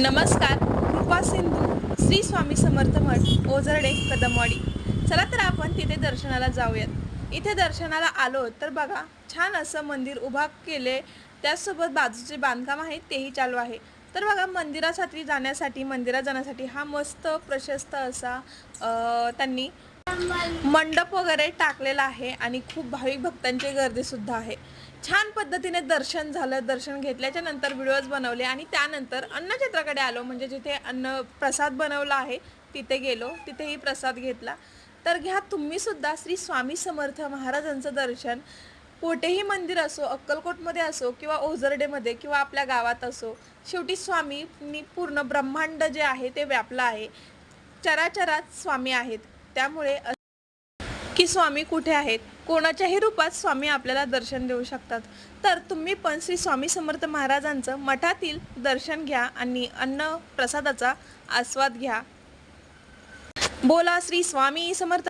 नमस्कार. कृपा सिंधू श्री स्वामी समर्थ मठ ओझरडे कदमवाडी. चला तर आपण तिथे दर्शनाला जाऊयात. इथे दर्शनाला आलो तर बघा छान असं मंदिर उभा केले, त्याचसोबत बाजूचे बांधकाम आहे तेही चालू आहे. तर बघा मंदिरात जाण्यासाठी हा मस्त प्रशस्त असा त्यांनी मंडप वगैरे टाकलेला आहे आणि खूप भाविक भक्तांची गर्दी सुद्धा आहे. छान पद्धतीने दर्शन झालं. दर्शन घेतल्याच्या नंतर व्हिडिओज बनवले आणि त्यानंतर अन्नक्षेत्राकडे आलो, म्हणजे जिथे अन्न प्रसाद बनवला आहे तिथे गेलो, तिथेही प्रसाद घेतला. तर घ्या तुम्ही सुद्धा श्री स्वामी समर्थ महाराजांचं दर्शन. कोठेही मंदिर असो, अक्कलकोटमध्ये असो किंवा ओझरडेमध्ये किंवा आपल्या गावात असो, शेवटी स्वामींनी पूर्ण ब्रह्मांड जे आहे ते व्यापलं आहे. चराचरात स्वामी आहेत. त्यामुळे की स्वामी कुठे आहेत, कोणाच्याही रूपात स्वामी आपल्याला दर्शन देऊ शकतात. तर तुम्ही पण श्री स्वामी समर्थ महाराजांचं मठातील दर्शन घ्या आणि अन्न प्रसादाचा आस्वाद घ्या. बोला श्री स्वामी समर्थ.